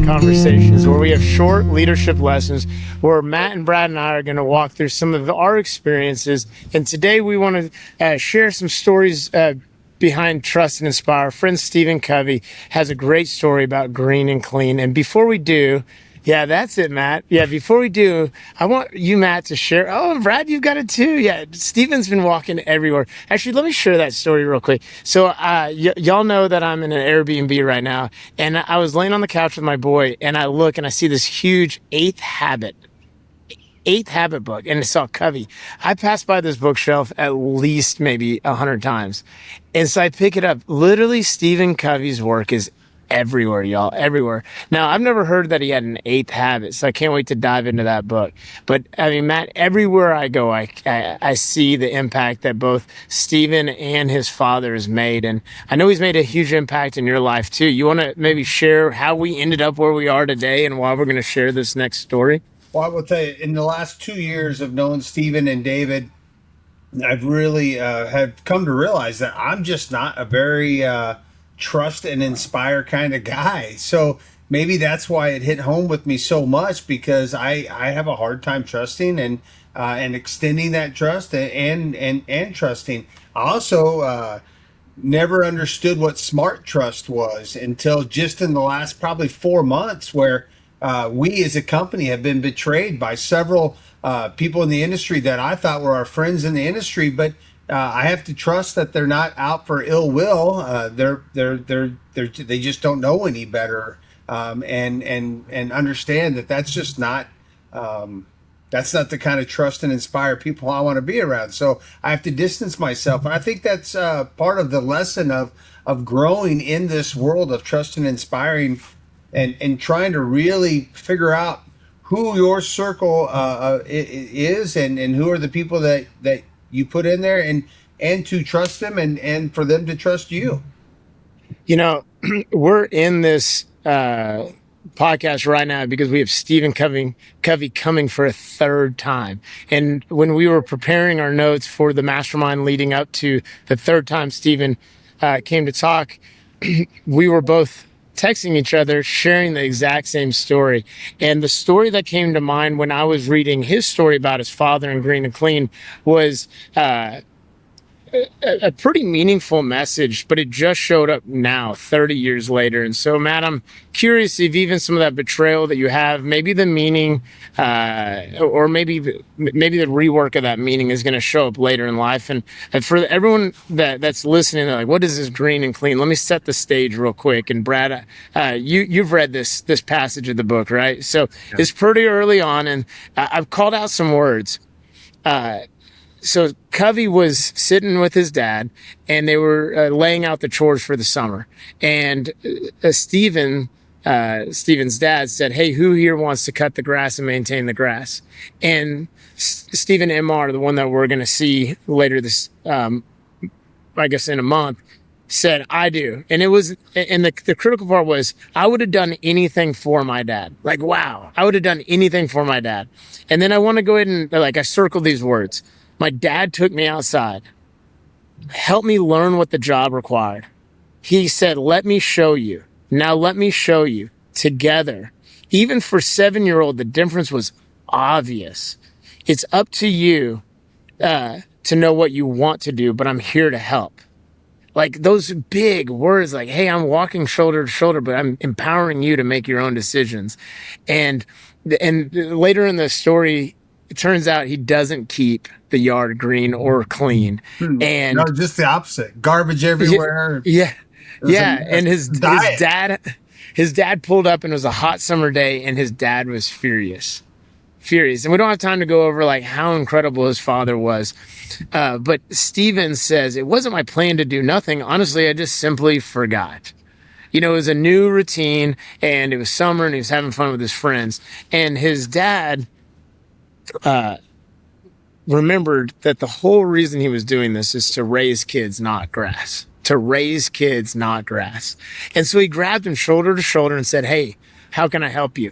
Conversations, where we have short leadership lessons where Matt and Brad and I are going to walk through some of our experiences. And today we want to share some stories behind Trust and Inspire. Our friend Stephen Covey has a great story about green and clean. And before we do, yeah, that's it, Matt. Yeah, before we do, I want you, Matt, to share. Oh, and Brad, you've got it too. Yeah, Steven's been walking everywhere. Actually, let me share that story real quick. So y'all know that I'm in an Airbnb right now, and I was laying on the couch with my boy, and I look and I see this huge eighth habit book, and it's all Covey. I passed by this bookshelf at least maybe 100 times. And so I pick it up. Literally, Stephen Covey's work is everywhere, y'all, everywhere. Now, I've never heard that he had an eighth habit, so I can't wait to dive into that book. But I mean, Matt, everywhere I go, I see the impact that both Stephen and his father has made. And I know he's made a huge impact in your life too. You want to maybe share how we ended up where we are today and why we're going to share this next story? Well, I will tell you, in the last 2 years of knowing Stephen and David, I've really have come to realize that I'm just not a very trust and inspire kind of guy. So maybe that's why it hit home with me so much, because I have a hard time trusting and extending that trust and trusting. I also never understood what smart trust was until just in the last probably 4 months, where we as a company have been betrayed by several people in the industry that I thought were our friends in the industry, but I have to trust that they're not out for ill will. They just don't know any better, and understand that that's just not that's not the kind of trust and inspire people I want to be around. So I have to distance myself. And I think that's part of the lesson of growing in this world of trust and inspiring, and trying to really figure out who your circle is, and who are the people that you put in there, and to trust them, and for them to trust you. You know, we're in this podcast right now because we have Stephen Covey coming for a third time. And when we were preparing our notes for the mastermind leading up to the third time Stephen came to talk, we were both texting each other, sharing the exact same story. And the story that came to mind when I was reading his story about his father in Green and Clean was a pretty meaningful message, but it just showed up now, 30 years later. And so, Matt, I'm curious if even some of that betrayal that you have, maybe the meaning, or maybe the rework of that meaning is going to show up later in life. And for everyone that's listening, they're like, what is this green and clean? Let me set the stage real quick. And Brad, you've read this passage of the book, right? So yeah. It's pretty early on, and I've called out some words. So Covey was sitting with his dad, and they were laying out the chores for the summer. And Stephen's dad said, "Hey, who here wants to cut the grass and maintain the grass?" And Stephen and Mar, the one that we're going to see later this, I guess in a month, said, "I do." And it was, and the critical part was, I would have done anything for my dad. Like, wow, I would have done anything for my dad. And then I want to go ahead and I circled these words. My dad took me outside, helped me learn what the job required. He said, "Let me show you. Now let me show you." Together. Even for 7-year-old, the difference was obvious. It's up to you to know what you want to do, but I'm here to help. Like those big words, like, hey, I'm walking shoulder to shoulder, but I'm empowering you to make your own decisions. And later in the story, it turns out he doesn't keep the yard green or clean. And no, just the opposite. Garbage everywhere. Yeah. And his dad pulled up, and it was a hot summer day, and his dad was furious. And we don't have time to go over how incredible his father was. But Stephen says, "It wasn't my plan to do nothing. Honestly, I just simply forgot." It was a new routine, and it was summer, and he was having fun with his friends. And his dad remembered that the whole reason he was doing this is to raise kids, not grass. And so he grabbed him shoulder to shoulder and said, "Hey, how can I help you?"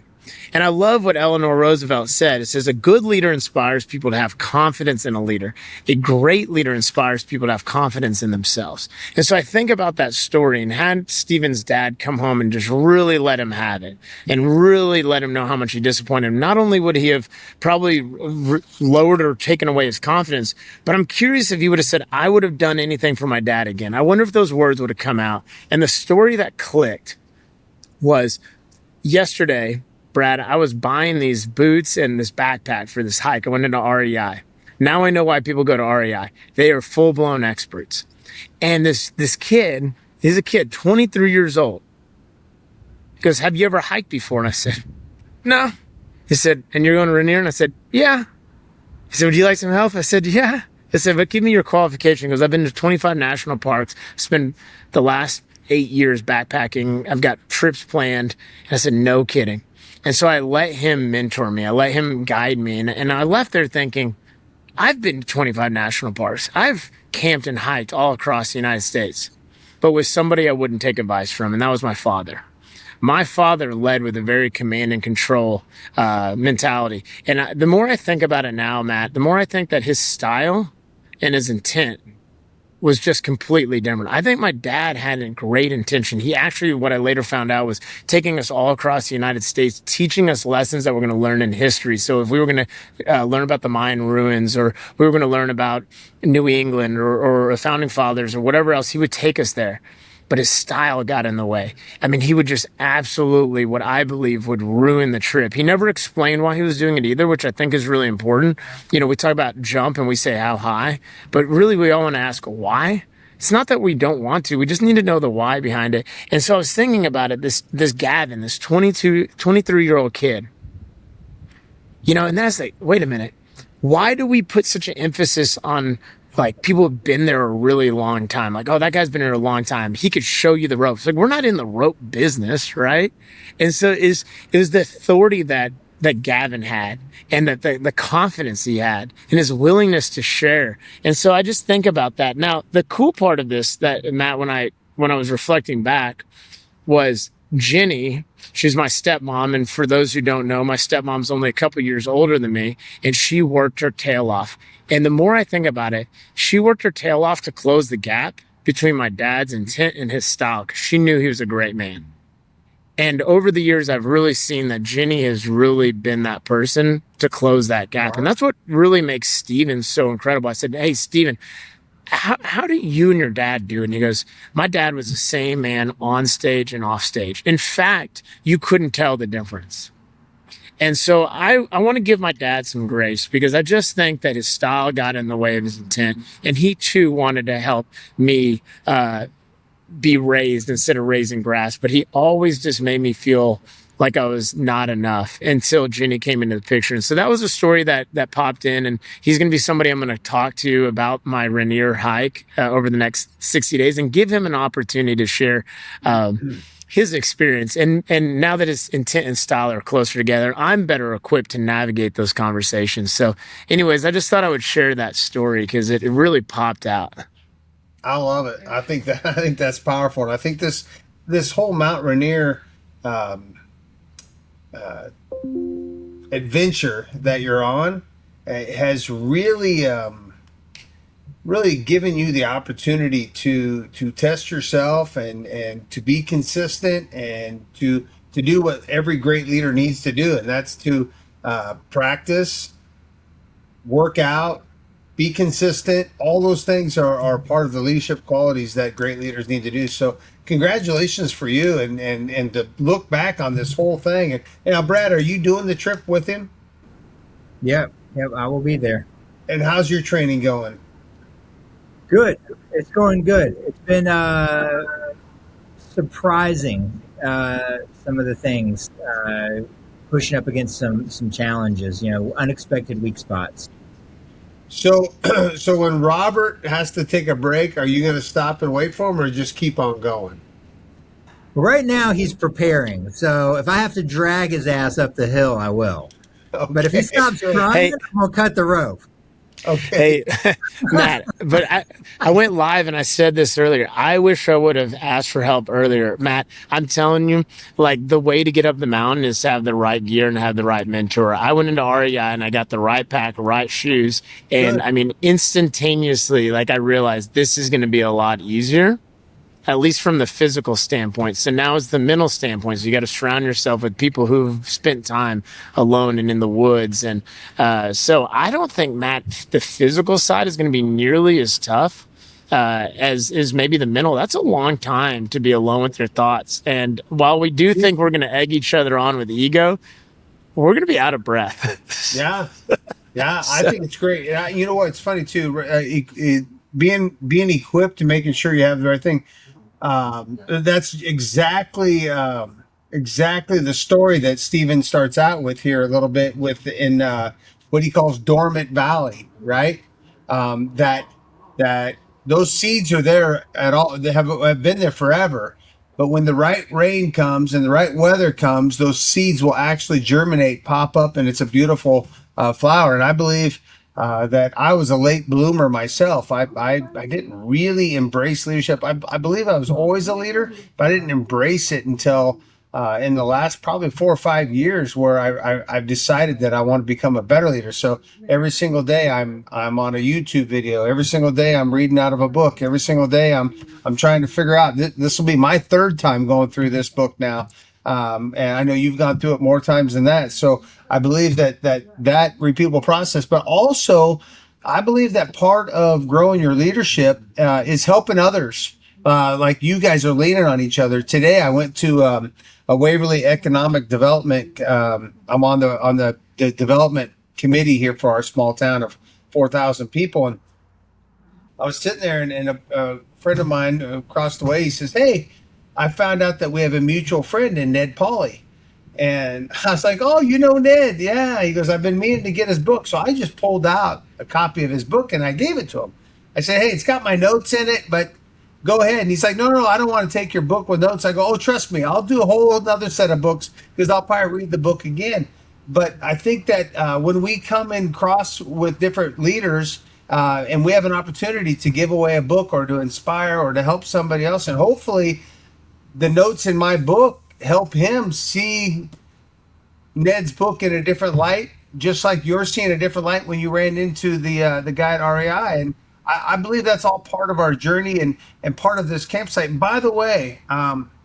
And I love what Eleanor Roosevelt said. It says, a good leader inspires people to have confidence in a leader. A great leader inspires people to have confidence in themselves. And so I think about that story, and had Stephen's dad come home and just really let him have it and really let him know how much he disappointed him. Not only would he have probably lowered or taken away his confidence, but I'm curious if he would have said, I would have done anything for my dad again. I wonder if those words would have come out. And the story that clicked was yesterday, Brad, I was buying these boots and this backpack for this hike. I went into REI. Now I know why people go to REI. They are full-blown experts. And this kid, he's a kid, 23 years old. He goes, have you ever hiked before? And I said, no. He said, and you're going to Rainier? And I said, yeah. He said, would you like some help? I said, yeah. I said, but give me your qualification. He goes, I've been to 25 national parks, spent the last 8 years backpacking. I've got trips planned. And I said, no kidding. And so I let him mentor me. I let him guide me. And I left there thinking, I've been to 25 national parks. I've camped and hiked all across the United States, but with somebody I wouldn't take advice from. And that was my father. My father led with a very command and control mentality. And the more I think about it now, Matt, the more I think that his style and his intent was just completely different. I think my dad had a great intention. He actually, what I later found out, was taking us all across the United States, teaching us lessons that we're going to learn in history. So if we were going to learn about the Mayan ruins, or we were going to learn about New England or the founding fathers or whatever else, he would take us there. But his style got in the way. I mean, he would just absolutely, what I believe, would ruin the trip. He never explained why he was doing it either, which I think is really important. You know, we talk about jump and we say how high, but really we all want to ask why. It's not that we don't want to, we just need to know the why behind it. And so I was thinking about it, this Gavin, this 23-year-old kid, you know, and that's like, wait a minute, why do we put such an emphasis on like people have been there a really long time? Like, oh, that guy's been here a long time. He could show you the ropes. Like, we're not in the rope business, right? And so it was the authority that Gavin had, and that the confidence he had, and his willingness to share. And so I just think about that. Now, the cool part of this, that Matt, when I was reflecting back, was Jenny. She's my stepmom. And for those who don't know, my stepmom's only a couple years older than me, and she worked her tail off. And the more I think about it, she worked her tail off to close the gap between my dad's intent and his style, because she knew he was a great man. And over the years, I've really seen that Jenny has really been that person to close that gap. Wow. And that's what really makes Stephen so incredible. I said, hey, Stephen, how do you and your dad do? And he goes, my dad was the same man on stage and off stage. In fact, you couldn't tell the difference. And so I want to give my dad some grace, because I just think that his style got in the way of his intent. And he too wanted to help me be raised instead of raising grass. But he always just made me feel like I was not enough until Jenny came into the picture. And so that was a story that popped in, and he's going to be somebody I'm going to talk to about my Rainier hike over the next 60 days and give him an opportunity to share his experience. And now that his intent and style are closer together, I'm better equipped to navigate those conversations. So anyways, I just thought I would share that story because it really popped out. I love it. I think that's powerful. And I think this whole Mount Rainier adventure that you're on has really given you the opportunity to test yourself and to be consistent and to do what every great leader needs to do, and that's to practice, work out, be consistent. All those things are part of the leadership qualities that great leaders need to do. So congratulations for you, and to look back on this whole thing. And now, Brad, are you doing the trip with him? Yep, I will be there. And how's your training going? Good. It's going good. It's been surprising, some of the things, pushing up against some challenges, unexpected weak spots. So when Robert has to take a break, are you going to stop and wait for him, or just keep on going? Right now, he's preparing. So if I have to drag his ass up the hill, I will. Okay. But if he stops trying, I'm going to cut the rope. Okay. Hey, Matt, but I went live and I said this earlier. I wish I would have asked for help earlier. Matt, I'm telling you, like the way to get up the mountain is to have the right gear and have the right mentor. I went into REI and I got the right pack, right shoes. And Good. I mean, instantaneously, like I realized this is going to be a lot easier, at least from the physical standpoint. So now it's the mental standpoint. So you got to surround yourself with people who've spent time alone and in the woods. And so I don't think, Matt, the physical side is going to be nearly as tough as is maybe the mental. That's a long time to be alone with your thoughts. And while we do think we're going to egg each other on with ego, we're going to be out of breath. Yeah. Yeah. I think it's great. And you know what? It's funny too. Being equipped and making sure you have the right thing. That's exactly the story that Stephen starts out with here a little bit with in what he calls dormant valley, right? That those seeds are there at all. They have been there forever. But when the right rain comes and the right weather comes, those seeds will actually germinate, pop up, and it's a beautiful flower. And I believe that I was a late bloomer myself. I didn't really embrace leadership. I believe I was always a leader, but I didn't embrace it until in the last probably 4 or 5 years, where I've decided that I want to become a better leader. So every single day I'm on a YouTube video. Every single day I'm reading out of a book. Every single day I'm trying to figure out. This will be my third time going through this book now. And I know you've gone through it more times than that. So I believe that repeatable process, but also I believe that part of growing your leadership is helping others. Like you guys are leaning on each other. Today I went to a Waverly Economic Development. I'm on the development committee here for our small town of 4,000 people, and I was sitting there, and a friend of mine across the way, he says, "Hey, I found out that we have a mutual friend in Ned Pauley." And I was like, "Oh, you know Ned?" "Yeah." He goes, "I've been meaning to get his book." So I just pulled out a copy of his book and I gave it to him. I said, "Hey, it's got my notes in it, but go ahead." And he's like, No, I don't want to take your book with notes." I go, "Oh, trust me, I'll do a whole other set of books because I'll probably read the book again." But I think that when we come in cross with different leaders, and we have an opportunity to give away a book or to inspire or to help somebody else, and hopefully the notes in my book help him see Ned's book in a different light, just like you're seeing a different light when you ran into the guy at REI. And I believe that's all part of our journey and part of this campsite. And by the way,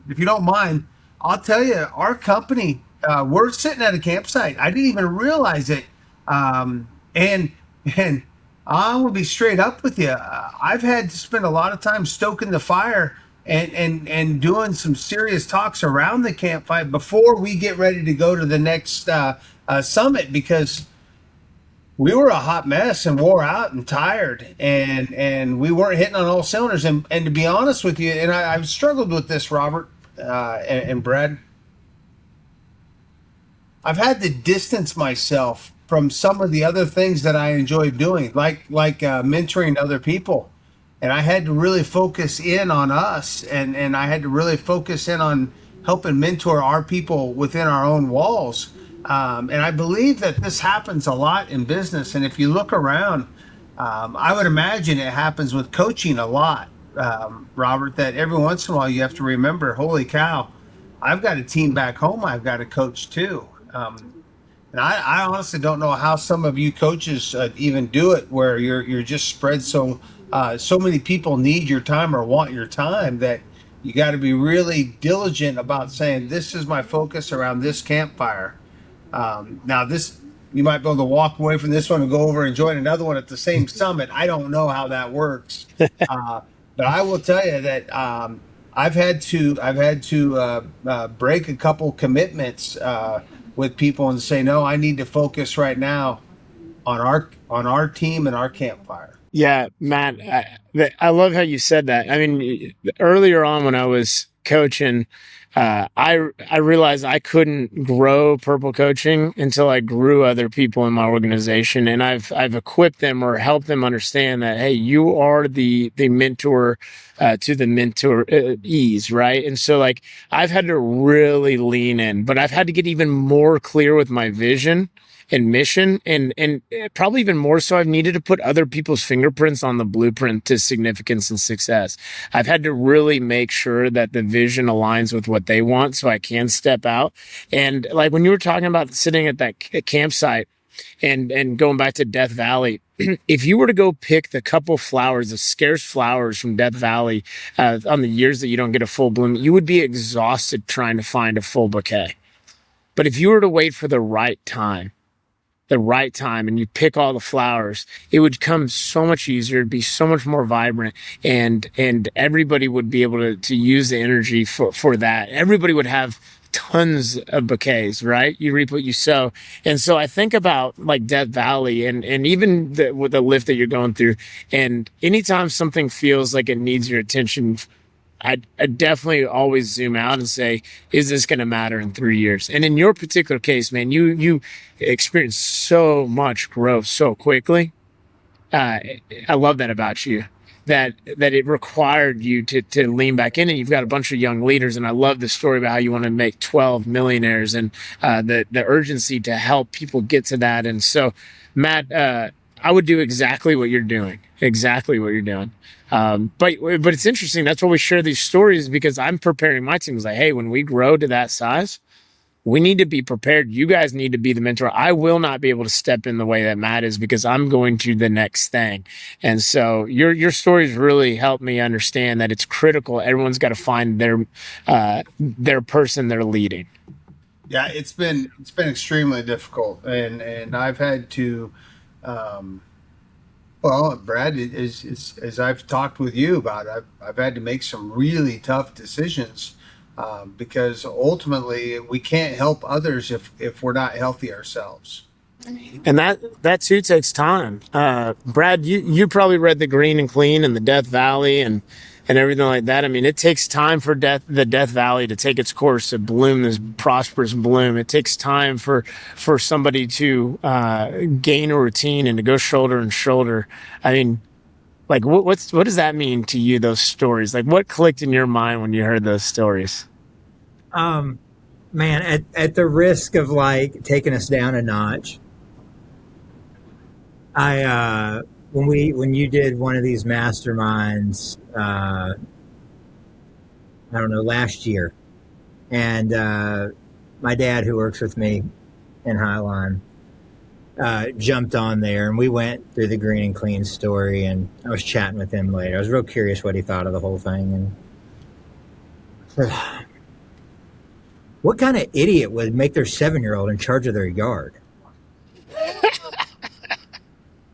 if you don't mind, I'll tell you, our company, we're sitting at a campsite. I didn't even realize it. And I will be straight up with you. I've had to spend a lot of time stoking the fire and doing some serious talks around the campfire before we get ready to go to the next summit, because we were a hot mess and wore out and tired, and we weren't hitting on all cylinders. And to be honest with you, and I've struggled with this, Robert and Brad, I've had to distance myself from some of the other things that I enjoy doing, like mentoring other people. And I had to really focus in on us, and I had to really focus in on helping mentor our people within our own walls. And I believe that this happens a lot in business. And if you look around, I would imagine it happens with coaching a lot, Robert, that every once in a while you have to remember, holy cow, I've got a team back home I've got to coach too. And I honestly don't know how some of you coaches even do it, where you're just spread so many people need your time or want your time, that you got to be really diligent about saying, this is my focus around this campfire. Now this, you might be able to walk away from this one and go over and join another one at the same summit. I don't know how that works, but I will tell you that I've had to break a couple commitments with people and say, no, I need to focus right now on our team and our campfire. Yeah, Matt, I love how you said that. I mean, earlier on when I was coaching, I realized I couldn't grow Purple Coaching until I grew other people in my organization, and I've equipped them or helped them understand that, hey, you are the mentor to the mentorees, right? And so like I've had to really lean in, but I've had to get even more clear with my vision and mission, and probably even more so, I've needed to put other people's fingerprints on the blueprint to significance and success. I've had to really make sure that the vision aligns with what they want so I can step out. And like when you were talking about sitting at that campsite and going back to Death Valley, if you were to go pick the couple flowers, the scarce flowers from Death Valley on the years that you don't get a full bloom, you would be exhausted trying to find a full bouquet. But if you were to wait for the right time, and you pick all the flowers, it would come so much easier. It'd be so much more vibrant, and everybody would be able to use the energy for that. Everybody would have tons of bouquets, right? You reap what you sow. And so I think about like Death Valley and even with the lift that you're going through. And anytime something feels like it needs your attention, I definitely always zoom out and say, is this going to matter in 3 years? And in your particular case, man, you experienced so much growth so quickly. I love that about you. That it required you to lean back in, and you've got a bunch of young leaders. And I love the story about how you want to make 12 millionaires and the urgency to help people get to that. And so, Matt, I would do exactly what you're doing. But it's interesting. That's why we share these stories, because I'm preparing my team. It's like, hey, when we grow to that size, we need to be prepared. You guys need to be the mentor. I will not be able to step in the way that Matt is, because I'm going to the next thing. And so your stories really help me understand that it's critical. Everyone's got to find their person they're leading. Yeah, it's been extremely difficult, and I've had to, well, Brad, as I've talked with you about, I've had to make some really tough decisions. Because ultimately we can't help others if we're not healthy ourselves. And that too takes time. Brad, you probably read The Green and Clean and the Death Valley and everything like that. I mean, it takes time for the Death Valley to take its course, to bloom this prosperous bloom. It takes time for somebody to gain a routine and to go shoulder to shoulder. I mean, like what does that mean to you, those stories? Like what clicked in your mind when you heard those stories? Man, at the risk of like taking us down a notch, when you did one of these masterminds, I don't know, last year, and my dad, who works with me in Highline, jumped on there, and we went through the Green and Clean story, and I was chatting with him later. I was real curious what he thought of the whole thing, and what kind of idiot would make their 7-year-old in charge of their yard?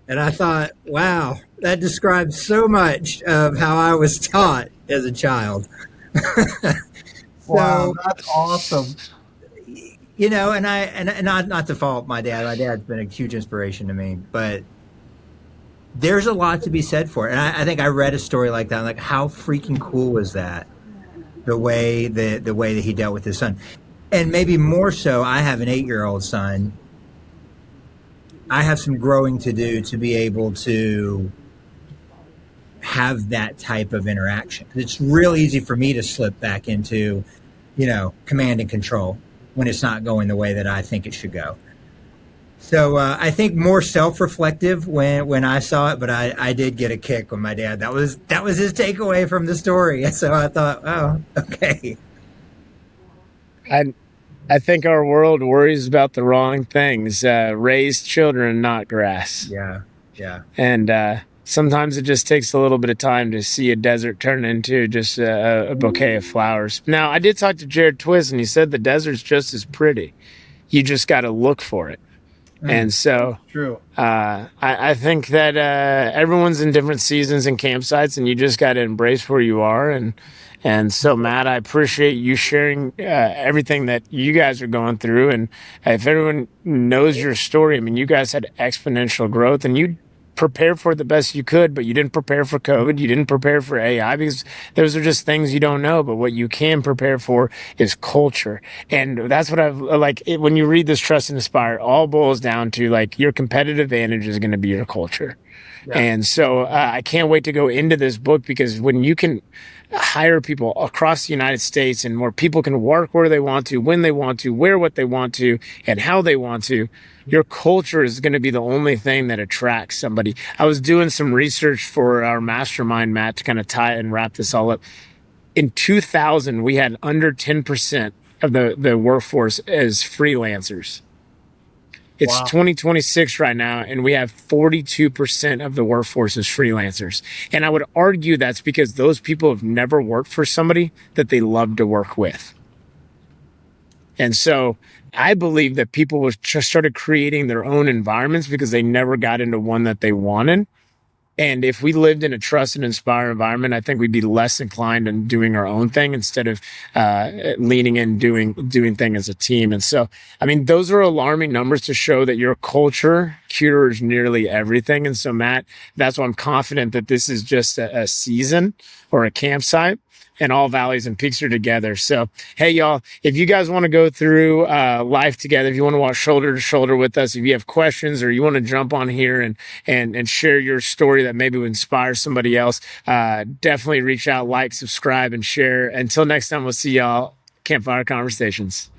And I thought, wow, that describes so much of how I was taught as a child. Wow, that's awesome. You know, and not to fault my dad. My dad's been a huge inspiration to me, but there's a lot to be said for it. And I think I read a story like that. Like, how freaking cool was that? The way that he dealt with his son, and maybe more so, I have an 8-year-old son. I have some growing to do to be able to have that type of interaction. It's real easy for me to slip back into, command and control when it's not going the way that I think it should go. So I think more self-reflective when I saw it, but I did get a kick when my dad. That was his takeaway from the story. So I thought, oh, okay. I think our world worries about the wrong things. Raise children, not grass. Yeah. And sometimes it just takes a little bit of time to see a desert turn into just a bouquet of flowers. Now, I did talk to Jared Twist, and he said the desert's just as pretty. You just got to look for it. And so true. I think that everyone's in different seasons and campsites, and you just got to embrace where you are. And so, Matt, I appreciate you sharing everything that you guys are going through. And if everyone knows your story, I mean, you guys had exponential growth, and you prepared for it the best you could, but you didn't prepare for COVID. You didn't prepare for AI, because those are just things you don't know. But what you can prepare for is culture. And that's what I've like when you read this Trust and Inspire, it all boils down to like your competitive advantage is going to be your culture. Yeah. And so I can't wait to go into this book, because when you can hire people across the United States and more people can work where they want to, when they want to, wear what they want to, and how they want to, Your culture is going to be the only thing that attracts somebody. I was doing some research for our mastermind, Matt, to kind of tie and wrap this all up. In 2000, we had under 10% of the workforce as freelancers. It's 2026 right now, and we have 42% of the workforce as freelancers. And I would argue that's because those people have never worked for somebody that they love to work with. And so I believe that people just started creating their own environments because they never got into one that they wanted. And if we lived in a trust and inspire environment, I think we'd be less inclined in doing our own thing instead of leaning in, doing things as a team. And so, I mean, those are alarming numbers to show that your culture cures nearly everything. And so, Matt, that's why I'm confident that this is just a season or a campsite, and all valleys and peaks are together. So, hey, y'all, if you guys want to go through life together, if you want to walk shoulder to shoulder with us, if you have questions or you want to jump on here and share your story that maybe would inspire somebody else, definitely reach out, like, subscribe, and share. Until next time, we'll see y'all. Campfire Conversations.